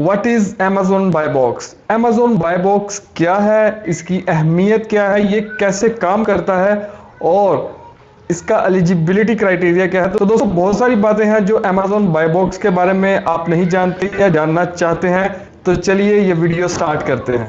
What is Amazon buy box? Amazon buy box क्या है, इसकी अहमियत क्या है, ये कैसे काम करता है और इसका एलिजिबिलिटी क्राइटेरिया क्या है। तो दोस्तों बहुत सारी बातें हैं जो Amazon बाय बॉक्स के बारे में आप नहीं जानते या जानना चाहते हैं। तो चलिए ये वीडियो स्टार्ट करते हैं।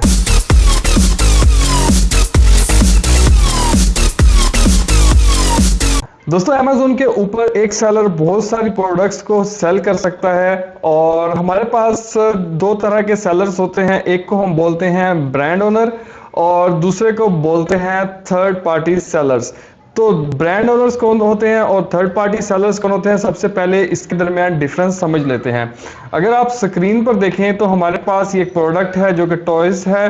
दोस्तों Amazon के ऊपर एक सेलर बहुत सारी प्रोडक्ट्स को सेल कर सकता है और हमारे पास दो तरह के सेलर्स होते हैं। एक को हम बोलते हैं ब्रांड ओनर और दूसरे को बोलते हैं थर्ड पार्टी सेलर्स। तो ब्रांड ओनर्स कौन होते हैं और थर्ड पार्टी सेलर्स कौन होते हैं, सबसे पहले इसके दरमियान डिफरेंस समझ लेते हैं। अगर आप स्क्रीन पर देखें तो हमारे पास ये एक प्रोडक्ट है जो कि टॉयज है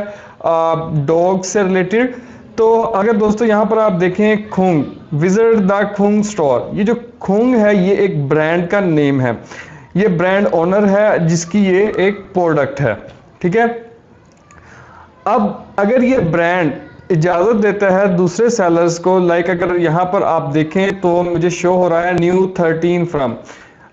डॉग से रिलेटेड। तो अगर दोस्तों यहाँ पर आप देखें खूंग, विजिट द खूंग स्टोर, ये जो खूंग है ये एक ब्रांड का नेम है, ये ब्रांड ओनर है जिसकी ये एक प्रोडक्ट है। ठीक है, अब अगर ये ब्रांड इजाज़त देता है दूसरे सेलर्स को, लाइक अगर यहाँ पर आप देखें तो मुझे शो हो रहा है न्यू 13 फ्रॉम,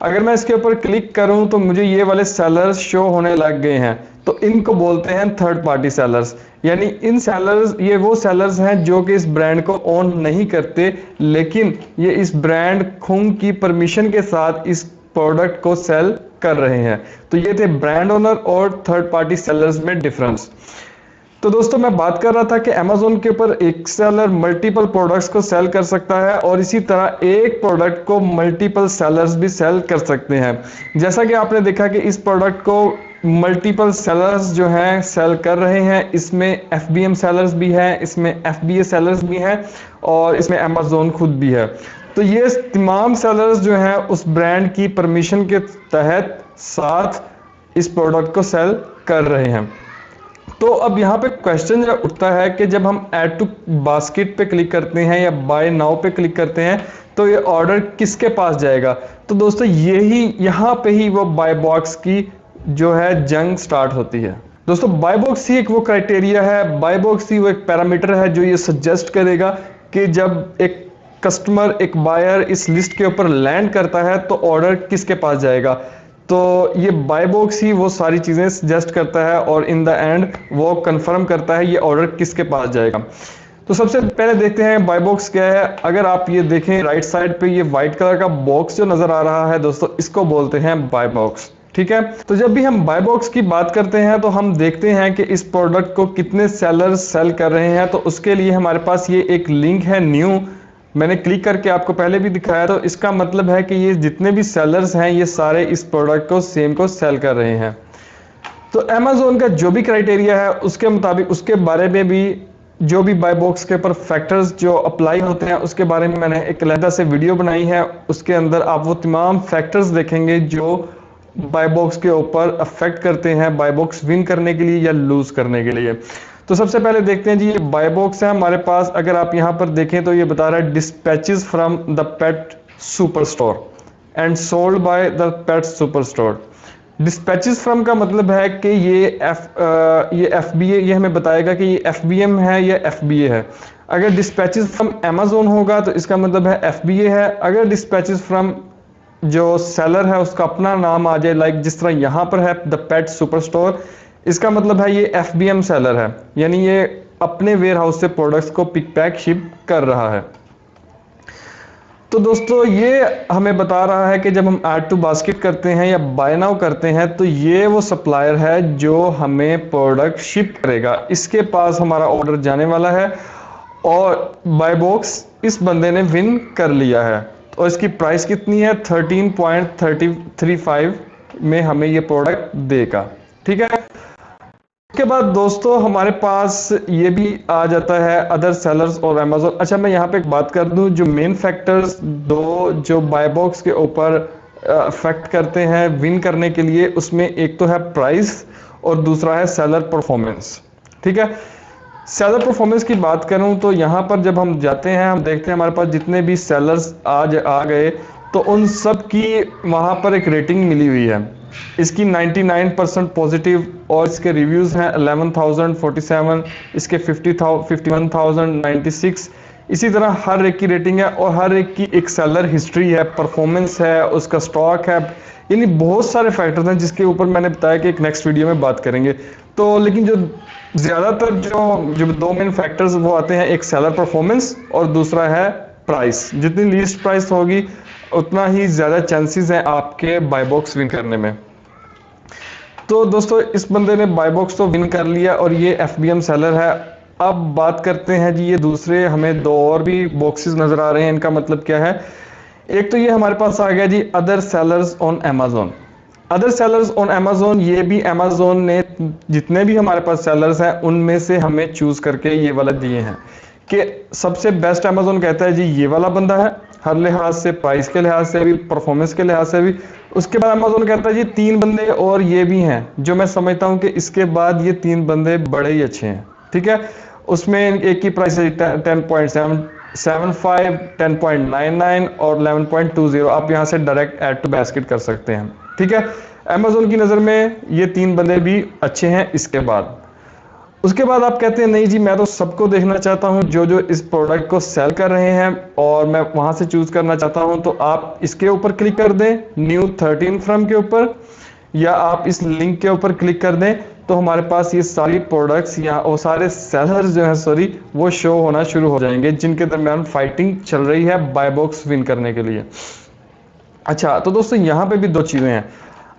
अगर मैं इसके ऊपर क्लिक करूं तो मुझे ये वाले सेलर्स शो होने लग गए हैं। तो इनको बोलते हैं थर्ड पार्टी सेलर्स, यानी इन सेलर्स, ये वो सेलर्स हैं जो कि इस ब्रांड को ओन नहीं करते, लेकिन ये इस ब्रांड खूंग की परमिशन के साथ इस प्रोडक्ट को सेल कर रहे हैं। तो ये थे ब्रांड ओनर और थर्ड पार्टी सेलर्स में डिफरेंस। तो दोस्तों मैं बात कर रहा था कि Amazon के ऊपर एक सेलर मल्टीपल प्रोडक्ट्स को सेल कर सकता है और इसी तरह एक प्रोडक्ट को मल्टीपल सेलर्स भी सेल कर सकते हैं। जैसा कि आपने देखा कि इस प्रोडक्ट को मल्टीपल सेलर्स जो हैं सेल कर रहे हैं। इसमें FBM सेलर्स भी हैं, इसमें FBA सेलर्स भी हैं और इसमें Amazon खुद भी है। तो ये तमाम सेलर्स जो हैं उस ब्रांड की परमिशन के तहत साथ इस प्रोडक्ट को सेल कर रहे हैं। तो अब यहाँ पे क्वेश्चन जो उठता है कि जब हम ऐड टू बास्केट पे क्लिक करते हैं या बाय नाउ पे क्लिक करते हैं तो ये ऑर्डर किसके पास जाएगा। तो दोस्तों यही यहाँ पे ही वो बाय बॉक्स की जो है जंग स्टार्ट होती है। दोस्तों बाय बॉक्स ही एक वो क्राइटेरिया है, बाय बॉक्स ही वो एक पैरामीटर है जो ये सजेस्ट करेगा कि जब एक कस्टमर, एक बायर इस लिस्ट के ऊपर लैंड करता है तो ऑर्डर किसके पास जाएगा। तो ये बाय बॉक्स ही वो सारी चीज़ें सजेस्ट करता है और इन द एंड वो कंफर्म करता है ये ऑर्डर किसके पास जाएगा। तो सबसे पहले देखते हैं बाय बॉक्स क्या है। अगर आप ये देखें राइट साइड पे ये वाइट कलर का बॉक्स जो नज़र आ रहा है दोस्तों, इसको बोलते हैं बाय बॉक्स। ठीक है, तो जब भी हम बाय बॉक्स की बात करते हैं तो हम देखते हैं कि इस प्रोडक्ट को कितने सेलर्स सेल कर रहे हैं। तो उसके लिए हमारे पास ये एक लिंक है न्यू, मैंने क्लिक करके आपको पहले भी दिखाया। तो इसका मतलब है कि ये जितने भी सेलर्स हैं ये सारे इस प्रोडक्ट को सेम को सेल कर रहे हैं। तो Amazon का जो भी क्राइटेरिया है उसके मुताबिक उसके बारे में भी, जो भी बाय बॉक्स के ऊपर फैक्टर्स जो अप्लाई होते हैं उसके बारे में मैंने एक अलग से वीडियो बनाई है। उसके अंदर आप वो तमाम फैक्टर्स देखेंगे जो बाय बॉक्स के ऊपर अफेक्ट करते हैं बाय बॉक्स विन करने के लिए या लूज करने के लिए। तो सबसे पहले देखते हैं जी, ये बाय बॉक्स है हमारे पास। अगर आप यहाँ पर देखें तो ये बता रहा है dispatches from the pet super store and sold by the pet super store. Dispatches from का मतलब है कि ये FBA, ये हमें बताएगा कि ये FBM है या FBA है। अगर डिस्पैचेस फ्रॉम Amazon होगा तो इसका मतलब है FBA है। अगर डिस्पैचेस फ्रॉम जो सेलर है उसका अपना नाम आ जाए, लाइक जिस तरह यहाँ पर है द पेट सुपर स्टोर, इसका मतलब है ये FBM सेलर है, यानी ये अपने वेयर हाउस से प्रोडक्ट्स को पिक पैक शिप कर रहा है। तो दोस्तों ये हमें बता रहा है कि जब हम ऐड टू बास्केट करते हैं या बाय नाउ करते हैं तो ये वो सप्लायर है जो हमें प्रोडक्ट शिप करेगा, इसके पास हमारा ऑर्डर जाने वाला है और बाय बॉक्स इस बंदे ने विन कर लिया है। तो इसकी प्राइस कितनी है, 13.35 में हमें ये प्रोडक्ट देगा। ठीक है, उसके बाद दोस्तों हमारे पास ये भी आ जाता है अदर सेलर्स और Amazon। अच्छा मैं यहाँ पे एक बात कर दूं, जो मेन फैक्टर्स दो जो बाय बॉक्स के ऊपर अफेक्ट करते हैं विन करने के लिए, उसमें एक तो है प्राइस और दूसरा है सेलर परफॉर्मेंस। ठीक है, सेलर परफॉर्मेंस की बात करूं तो यहाँ पर जब हम जाते हैं हम देखते हैं हमारे पास जितने भी सेलर्स आज आ गए तो उन सब की वहाँ पर एक रेटिंग मिली हुई है। इसकी 99% पॉजिटिव और इसके रिव्यूज़ हैं 11,047, इसके 51,096, इसी तरह हर एक की रेटिंग है और हर एक की एक सेलर हिस्ट्री है, परफॉर्मेंस है, उसका स्टॉक है, यानी बहुत सारे फैक्टर्स हैं जिसके ऊपर मैंने बताया कि एक नेक्स्ट वीडियो में बात करेंगे। तो लेकिन जो ज़्यादातर जो जो दो मेन फैक्टर्स वो आते हैं, एक सेलर परफॉर्मेंस और दूसरा है प्राइस। जितनी लीस्ट प्राइस होगी उतना ही ज़्यादा चांसेस हैं आपके बाय बॉक्स विन करने में। तो दोस्तों इस बंदे ने बाय बॉक्स तो विन कर लिया और ये FBM सेलर है। अब बात करते हैं जी, ये दूसरे हमें दो और भी बॉक्सेस नज़र आ रहे हैं, इनका मतलब क्या है। एक तो ये हमारे पास आ गया जी other sellers on Amazon. Other sellers on Amazon, ये भी अमेजोन ने जितने भी हमारे पास सेलर्स हैं उनमें से हमें चूज करके ये वाला दिए हैं कि सबसे बेस्ट अमेजोन कहता है जी ये वाला बंदा है, हर लिहाज से, प्राइस के लिहाज से भी, परफॉर्मेंस के लिहाज से भी। उसके बाद अमेजोन कहता है जी 3 बंदे और ये भी हैं जो मैं समझता हूँ कि इसके बाद ये 3 बंदे बड़े ही अच्छे हैं, ठीक है। उसमें एक की प्राइस है 10.75, 10.99 और 11.20। आप यहाँ से डायरेक्ट ऐड टू बास्केट कर सकते हैं, ठीक है। अमेजोन की नज़र में ये 3 बंदे भी अच्छे हैं। इसके बाद उसके बाद आप कहते हैं नहीं जी मैं तो सबको देखना चाहता हूं जो जो इस प्रोडक्ट को सेल कर रहे हैं और मैं वहां से चूज करना चाहता हूं, तो आप इसके ऊपर क्लिक कर दें, न्यू 13 फ्रॉम के ऊपर, या आप इस लिंक के ऊपर क्लिक कर दें। तो हमारे पास ये सारी प्रोडक्ट्स या और सारे सेलर्स जो हैं सॉरी वो शो होना शुरू हो जाएंगे जिनके दरमियान फाइटिंग चल रही है बाय बॉक्स विन करने के लिए। अच्छा तो दोस्तों यहाँ पे भी दो चीज़ें हैं।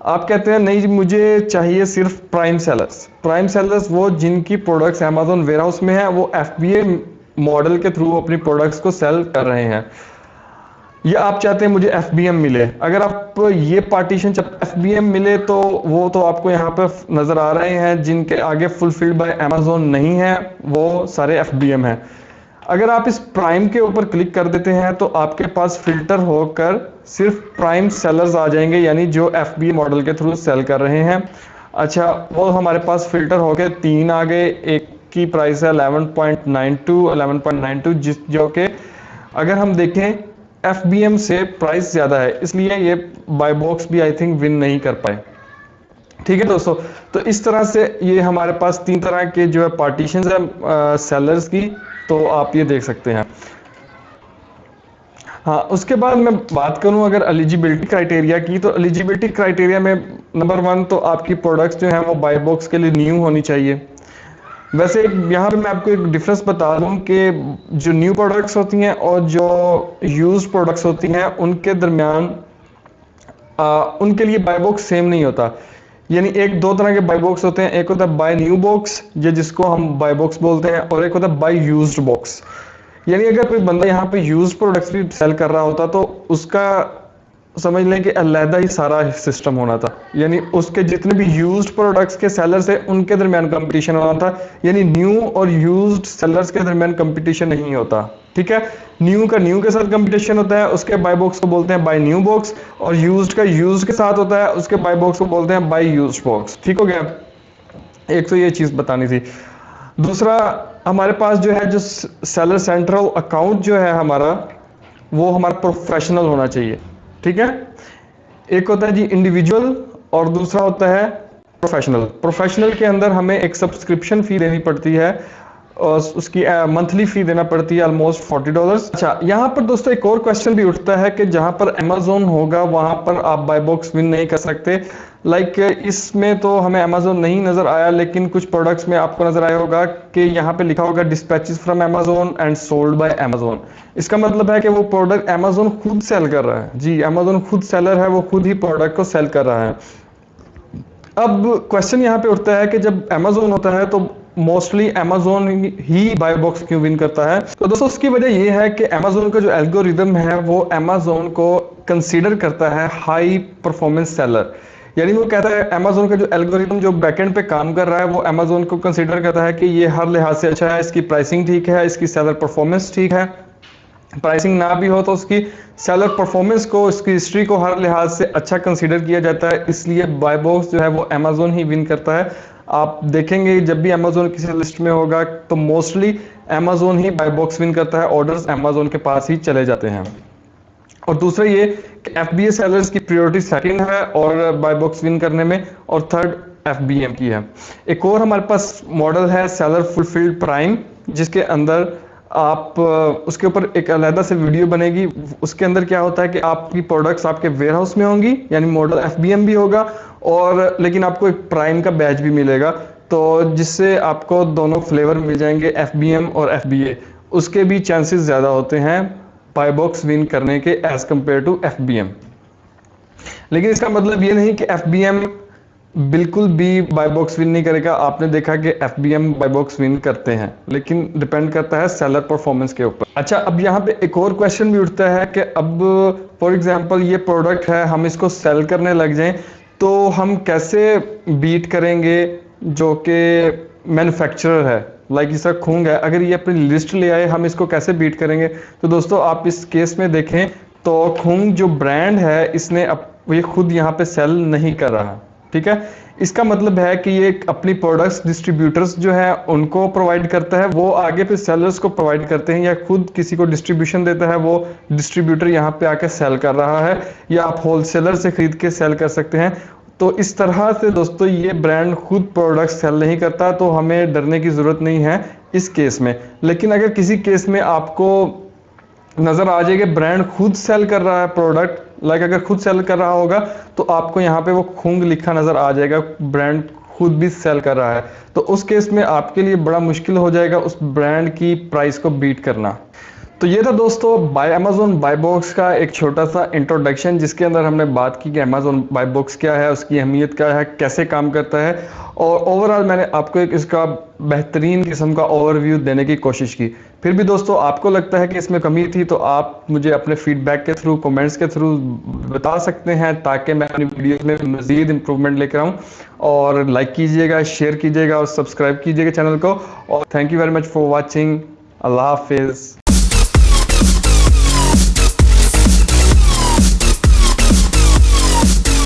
आप कहते हैं नहीं जी मुझे चाहिए सिर्फ प्राइम सेलर्स। प्राइम सेलर्स वो जिनकी प्रोडक्ट्स अमेजोन वेयरहाउस में है, वो FBA मॉडल के थ्रू अपनी प्रोडक्ट्स को सेल कर रहे हैं, या आप चाहते हैं मुझे FBM मिले। अगर आप ये पार्टीशन FBM मिले तो वो तो आपको यहाँ पे नज़र आ रहे हैं जिनके आगे फुलफिल्ड बाय अमेजोन नहीं है, वो सारे FBM हैं। अगर आप इस प्राइम के ऊपर क्लिक कर देते हैं तो आपके पास फिल्टर होकर सिर्फ प्राइम सेलर्स आ जाएंगे, यानी जो FBA मॉडल के थ्रू सेल कर रहे हैं। अच्छा वो हमारे पास फिल्टर होकर 3 आ गए। एक की प्राइस है 11.92 जो कि अगर हम देखें FBM से प्राइस ज़्यादा है, इसलिए ये बाय बॉक्स भी आई थिंक विन नहीं कर पाए, ठीक है दोस्तों। तो इस तरह से ये हमारे पास 3 तरह के जो है पार्टीशंस है सेलर्स की, तो आप ये देख सकते हैं। हाँ उसके बाद मैं बात करूं अगर एलिजिबिलिटी क्राइटेरिया की, तो एलिजिबिलिटी क्राइटेरिया में नंबर 1 तो आपकी प्रोडक्ट्स जो हैं वो बाय बॉक्स के लिए न्यू होनी चाहिए। वैसे यहाँ पे मैं आपको एक डिफरेंस बता दूं कि जो न्यू प्रोडक्ट्स होती हैं और जो यूज्ड प्रोडक्ट्स होती हैं उनके दरमियान उनके लिए बाय बॉक्स सेम नहीं होता। यानी एक दो तरह के बाय बॉक्स होते हैं, एक होता है बाय न्यू बॉक्स ये जिसको हम बाय बॉक्स बोलते हैं, और एक होता है बाय यूज्ड बॉक्स। यानी अगर कोई बंदा यहाँ पे यूज्ड प्रोडक्ट्स भी सेल कर रहा होता तो उसका समझ लें कि अलहदा ही सारा सिस्टम होना था, यानी उसके जितने भी यूज्ड प्रोडक्ट्स के सेलर्स है उनके दरमियान कंपटीशन होना था। यानी न्यू और यूज्ड सेलर्स के दरमियान कंपटीशन नहीं होता, ठीक है। न्यू का न्यू के साथ कंपटीशन होता है, उसके बाय बॉक्स को बोलते हैं बाय न्यू बॉक्स, और यूज्ड का यूज्ड के साथ होता है, उसके बाय बॉक्स को बोलते हैं बाय यूज्ड बॉक्स। ठीक हो गया, एक तो ये चीज़ बतानी थी। दूसरा हमारे पास जो है जो सेलर सेंट्रल अकाउंट जो है हमारा, वो हमारा प्रोफेशनल होना चाहिए, ठीक है। एक होता है जी इंडिविजुअल और दूसरा होता है प्रोफेशनल। प्रोफेशनल के अंदर हमें एक सब्सक्रिप्शन फी देनी पड़ती है और उसकी मंथली फी देना पड़ती है ऑलमोस्ट $40। अच्छा यहाँ पर दोस्तों एक और क्वेश्चन भी उठता है कि जहाँ पर अमेजोन होगा वहाँ पर आप बाय बॉक्स विन नहीं कर सकते। लाइक इसमें तो हमें अमेजोन नहीं नज़र आया, लेकिन कुछ प्रोडक्ट्स में आपको नज़र आया होगा कि यहाँ पे लिखा होगा dispatches from Amazon and sold by Amazon. इसका मतलब है कि वो प्रोडक्ट अमेजोन खुद सेल कर रहा है। जी अमेजोन खुद सेलर है, वो खुद ही प्रोडक्ट को सेल कर रहा है। अब क्वेश्चन यहाँ पे उठता है कि जब अमेजोन होता है तो मोस्टली अमेजोन ही बाय बॉक्स क्यों विन करता है। तो दोस्तों उसकी वजह ये है कि अमेजोन का जो एल्गोरिदम है वो अमेजोन को कंसीडर करता है हाई परफॉर्मेंस सेलर। यानी वो कहता है अमेजोन का जो एल्गोरिदम जो बैकएंड पे काम कर रहा है वो अमेजोन को कंसीडर करता है कि ये हर लिहाज से अच्छा है, इसकी प्राइसिंग ठीक है, इसकी सेलर परफॉर्मेंस ठीक है। प्राइसिंग ना भी हो तो उसकी सेलर परफॉर्मेंस को, इसकी हिस्ट्री को हर लिहाज से अच्छा कंसीडर किया जाता है, इसलिए बाय बॉक्स जो है वो अमेजोन ही विन करता है। आप देखेंगे जब भी अमेजोन किसी लिस्ट में होगा तो मोस्टली अमेजोन ही बाय बॉक्स विन करता है, ऑर्डर्स अमेजोन के पास ही चले जाते हैं। और दूसरा ये कि FBA सेलर्स की प्रायोरिटी सेकंड है और बाय बॉक्स विन करने में, और थर्ड FBM की है। एक और हमारे पास मॉडल है सेलर फुलफिल्ड प्राइम, जिसके अंदर आप उसके ऊपर एक अलग से वीडियो बनेगी। उसके अंदर क्या होता है कि आपकी प्रोडक्ट्स आपके वेयर हाउस में होंगी, यानी मॉडल एफबीएम भी होगा, और लेकिन आपको एक प्राइम का बैच भी मिलेगा, तो जिससे आपको दोनों फ्लेवर मिल जाएंगे, एफबीएम और एफबीए। उसके भी चांसेस ज़्यादा होते हैं बाय बॉक्स विन करने के एज कम्पेयर टू एफबीएम। लेकिन इसका मतलब ये नहीं कि एफबीएम बिल्कुल भी बाय बॉक्स विन नहीं करेगा। आपने देखा कि एफबीएम बाय बॉक्स विन करते हैं, लेकिन डिपेंड करता है सेलर परफॉर्मेंस के ऊपर। अच्छा, अब यहाँ पे एक और क्वेश्चन भी उठता है कि अब फॉर एग्जांपल ये प्रोडक्ट है, हम इसको सेल करने लग जाएं तो हम कैसे बीट करेंगे जो कि मैन्युफैक्चरर है, लाइक इसका खूंग है, अगर ये अपनी लिस्ट ले आए हम इसको कैसे बीट करेंगे। तो दोस्तों आप इस केस में देखें तो खूंग जो ब्रांड है इसने ये खुद यहाँ पे सेल नहीं कर रहा, ठीक है। इसका मतलब है कि ये अपनी प्रोडक्ट्स डिस्ट्रीब्यूटर्स जो है उनको प्रोवाइड करता है, वो आगे फिर सेलर्स को प्रोवाइड करते हैं, या खुद किसी को डिस्ट्रीब्यूशन देता है, वो डिस्ट्रीब्यूटर यहाँ पे आके सेल कर रहा है, या आप होलसेलर से खरीद के सेल कर सकते हैं। तो इस तरह से दोस्तों ये ब्रांड खुद प्रोडक्ट सेल नहीं करता, तो हमें डरने की ज़रूरत नहीं है इस केस में। लेकिन अगर किसी केस में आपको नज़र आ जाएगा ब्रांड खुद सेल कर रहा है प्रोडक्ट, लाइक अगर खुद सेल कर रहा होगा तो आपको यहाँ पे वो खूंग लिखा नज़र आ जाएगा, ब्रांड खुद भी सेल कर रहा है, तो उस केस में आपके लिए बड़ा मुश्किल हो जाएगा उस ब्रांड की प्राइस को बीट करना। तो ये था दोस्तों बाय अमेज़न बाय बॉक्स का एक छोटा सा इंट्रोडक्शन, जिसके अंदर हमने बात की कि अमेज़न बाय बॉक्स क्या है, उसकी अहमियत क्या है, कैसे काम करता है, और ओवरऑल मैंने आपको एक इसका बेहतरीन किस्म का ओवरव्यू देने की कोशिश की। फिर भी दोस्तों आपको लगता है कि इसमें कमी थी तो आप मुझे अपने फीडबैक के थ्रू, कमेंट्स के थ्रू बता सकते हैं, ताकि मैं अपनी वीडियोस में मज़ीद इंप्रूवमेंट लेकर आऊँ। और लाइक कीजिएगा, शेयर कीजिएगा और सब्सक्राइब कीजिएगा चैनल को। और thank you very much for watching. अल्लाह हाफिज़।